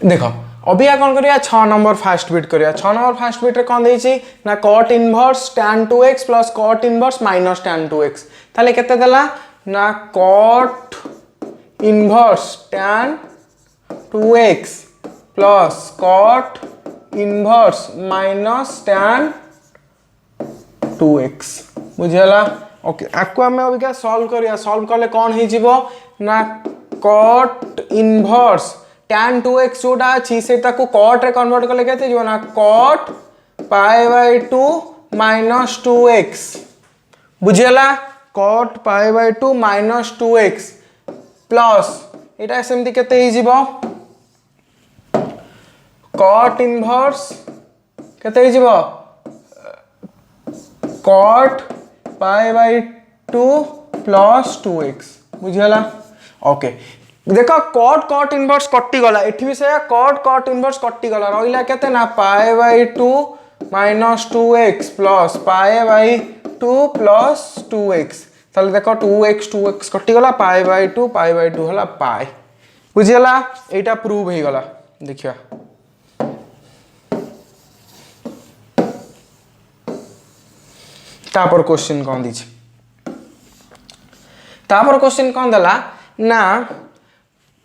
देख अबिया कौन करिया 6 नंबर फास्ट बिट करिया 6 नंबर फास्ट बिट रे कौन देछि ना cot inverse tan 2x plus cot inverse minus tan 2x ताले केते देला ना cot inverse tan 2x plus cot inverse minus tan 2x बुझला। ओके आको हमें अबिका सॉल्व करिया सॉल्व करले कौन हे जीवो ना cot इनवर्स tan 2x जोटा अछि से ताको cot रे कन्वर्ट करले केते जीवो ना cot pi by 2 minus 2x बुझला cot pi by 2 minus 2x plus एटा सेमति केते हे जीवो cot इनवर्स केते हे जीवो cot pi by 2 plus 2x बुझला। ओके देखो cot इनवर्स कट्टी गला एठी भी से cot इनवर्स कट्टी गला रहिला केते ना pi by 2 minus 2x plus pi by 2 plus 2x ताले देखो 2x कट्टी गला पाई बाय 2 होला पाई बुझियला एटा प्रूव हे गला देखिया। तापर क्वेश्चन कौन दीछि तापर क्वेश्चन कौन दला ना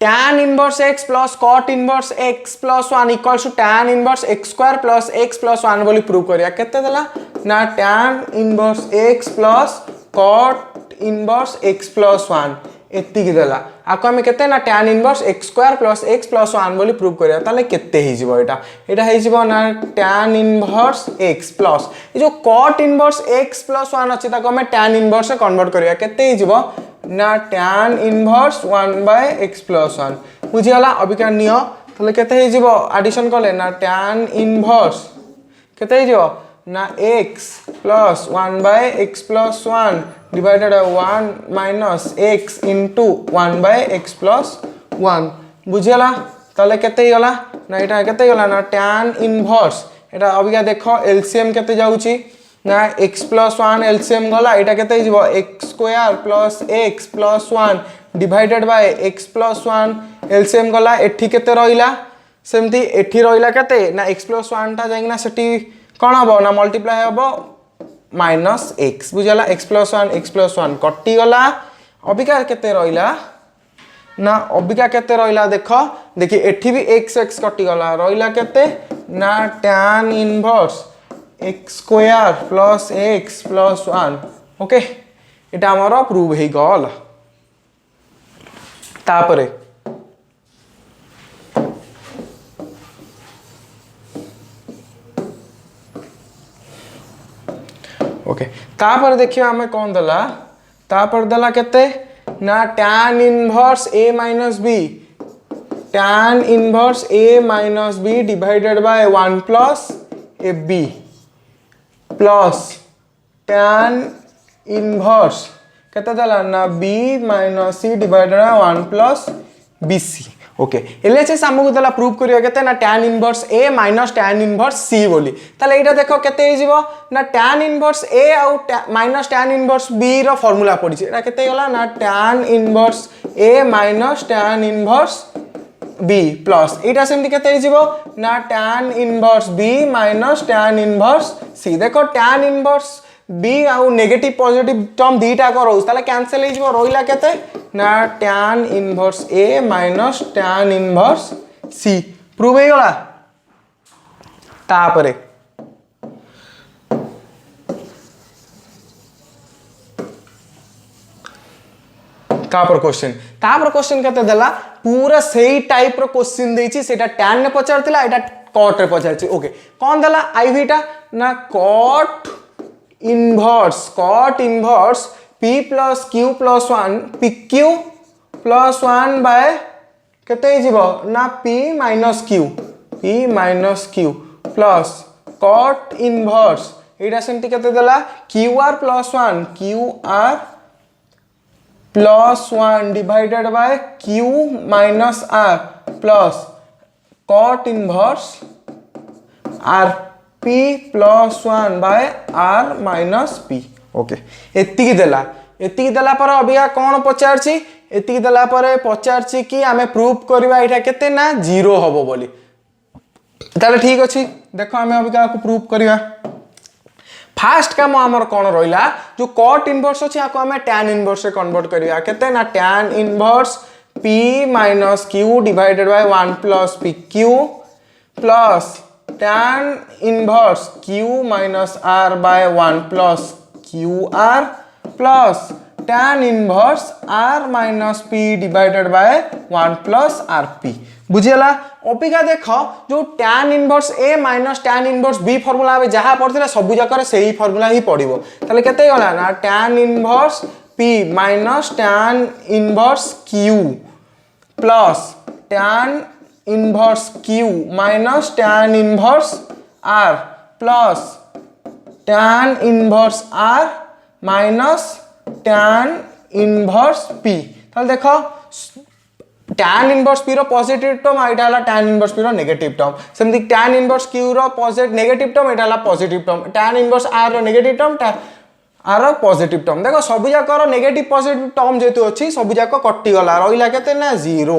tan inverse x plus cot inverse x plus 1 equals to tan inverse x square plus x plus 1 बोली प्रूव करिया केते देला ना tan inverse x plus cot inverse x plus 1 एति की देला आको हम केते ना tan inverse x square plus x plus 1 बोली प्रूव करिया ताले केते हे जिवो एटा हे जिवो ना tan इनवर्स x प्लस ए जो cot इनवर्स x प्लस 1 अछि ताको हम tan इनवर्स से कन्वर्ट करिया केते हे जिवो ना tan inverse 1 by x plus 1 बुझियाला अबिका नियो तले केते हे जिवो एडिशन करले ना tan इनवर्स केते हे जिवो ना x plus 1 by x plus 1 divided by 1 minus x into 1 by x plus 1 बुझियाला तले केते गला ना एटा केते गला ना tan इनवर्स एटा अबिका देखो एलसीएम केते जाउची ना x प्लस 1 एलसीएम गला एटा केते जीवो x square plus x plus 1 divided bye x plus 1 LCM गला एठी केते रहिला सेमती एठी रहिला केते ना x प्लस 1 ता जाइना सेठी कोन हबो ना मल्टीप्लाई हबो माइनस x बुझला x प्लस 1 कट्टी गला अबिका केते रहिला ना अबिका केते रहिला देखो देखि एठी भी x कट्टी गला रहिला केते ना tan inverse x square plus x plus 1 okay एटा हमरो प्रूव हे गल। तापरे ओके तापर देखियो हमें कौन दला तापर दला केते ना tan inverse a minus b tan inverse a minus b divided by 1 plus ab plus tan inverse केते दला ना b minus c divided by 1 plus bc okay LHS हमकु दला प्रूव करियो केते ना tan inverse a minus tan inverse c बोली ताले एटा देखो केते हे जीवो ना tan इनवर्स a आउ माइनस tan इनवर्स b रो फार्मूला पड़ी एटा केते गला ना tan inverse a minus tan inverse b plus एटा सेमति केते हे जीवो ना tan inverse b minus tan inverse c देखो tan इनवर्स b आउ नेगेटिव पॉजिटिव टर्म दीटा करो ताले कैंसिल हे जीवो रोइला केते ना tan inverse a minus tan inverse c prove हे गला। तापरे तापर क्वेश्चन केते देला पूरा सही टाइप रो क्वेश्चन देछि सेटा tan ने पचारतिला एटा cot रे पचारछि ओके कोन देला आईवीटा ना cot inverse p plus q plus 1 pq plus 1 by केते जीवो ना p minus q plus cot inverse एटा सेमति केते देला qr plus 1 qr plus 1 divided by q minus r plus cot inverse r p plus 1 by r minus p okay एतिकी देला पर अबिया कोन पचारछि एति देला परे पचारछि कि आमे प्रूव करबा एटा केते ना 0 हबो बोली ताले ठीक अछि देखो आमे अभी का प्रूव करबा फास्ट काम हमर कोन रहिला जो cot इनवर्स अछि आको आमे tan इनवर्स से कन्वर्ट करबा केते ना tan inverse p - q divided by 1 + pq plus tan inverse q - r by 1 + qr plus tan inverse r - p divided by 1 + rp बुझियला ओपिका देखो जो tan inverse a - tan inverse b formula आबे जहा पड़थिला सब जाकर सेही फार्मूला ही पड़िबो ताले केते गला ना tan inverse p - tan inverse q plus tan inverse q - tan inverse r plus tan inverse r minus tan inverse p ताले देखो tan इनवर्स p रो पॉजिटिव टर्म आइटा हला tan इनवर्स p रो नेगेटिव टर्म सेमति tan inverse q रो positive negative term आइटा हला positive term tan inverse r रो नेगेटिव टर्म r रो पॉजिटिव टर्म देखो सब जाक रो नेगेटिव पॉजिटिव टर्म जेतु अछि सब जाक कटि गला रहिला केते ना 0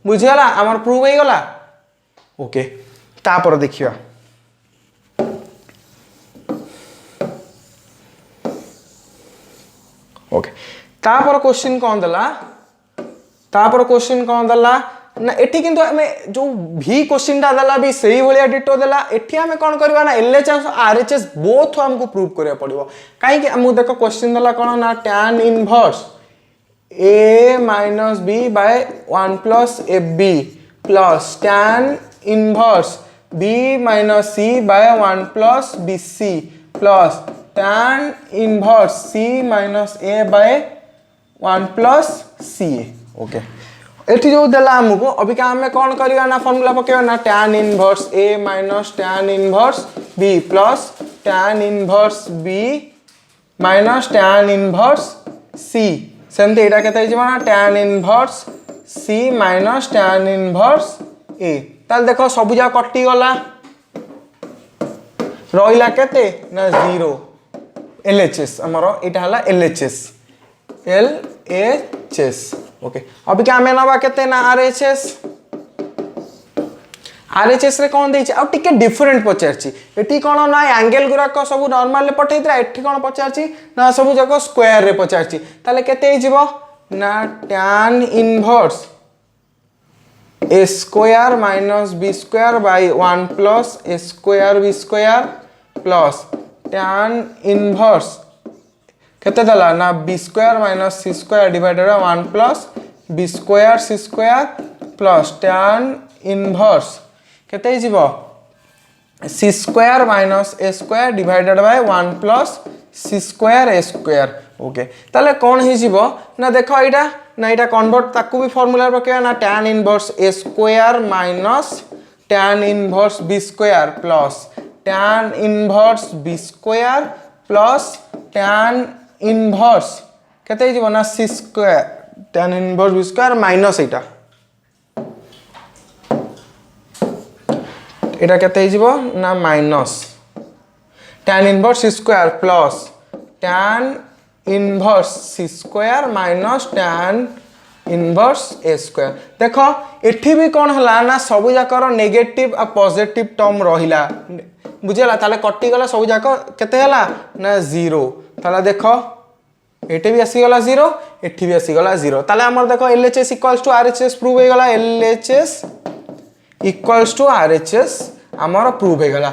बुझियला हमर प्रूव हे गला ओके तापर देखियो ओके तापर क्वेश्चन कोन दला ना एठी किंतु हमें जो भी क्वेश्चन ता दला भी सही भलिया डिटो दला एठी हमें कोन करबा ना एलएचएस और आरएचएस बोथ हमको प्रूव करिया पड़िबो काहे कि हम देखो क्वेश्चन दला कोन ना tan inverse a - b by 1 + fb plus tan inverse b - c by 1 + bc plus tan inverse c - a by 1 + ca okay एठी जो देला हमको अभी का हमें कौन करिया ना फार्मूला पकेवा ना tan inverse a - tan inverse b plus tan inverse b - tan inverse c सेमते एटा केते हिजबा ना tan inverse c - tan inverse a ताल देखो सब जा कटि गला रहिला केते ना 0 LHS हमरो एटा हला LHS ओके अभी क्या हमें नबा केते ना RHS रे कोन दैछि आ टिके डिफरेंट पचारछि एठी कोन ना एंगल गुरा को सब नॉर्मल ले पठैत्रा एठी कोन पचारछि ना सब जको स्क्वायर रे पचारछि ताले केते हिजबो ना tan inverse a square - b square by 1 + a square b square plus tan inverse केते दला ना b square - c square divided by 1 + b square c square plus tan inverse केते हिजबो c square - a square divided by 1 + c square a square okay ताले कोन हिजबो ना देखो एटा ना एटा convert ताकू भी फार्मूला पकेया ना tan inverse a square - tan inverse b square plus tan inverse b square plus tan inverse केते हिजबो ना c square tan inverse b square minus एटा केते हिजबो ना minus tan inverse c square plus tan inverse c square minus tan inverse a square देखो एठी भी कोन हला ना सब जाकर नेगेटिव आ पॉजिटिव टर्म रहिला बुझला ताले कटि गला सब जाकर केते हला ना 0 ताले देखो एटे भी आसी गला 0 एठी भी आसी गला 0 ताले हमर देखो LHS = RHS प्रूव हे गला LHS = RHS हमर प्रूव हे गला।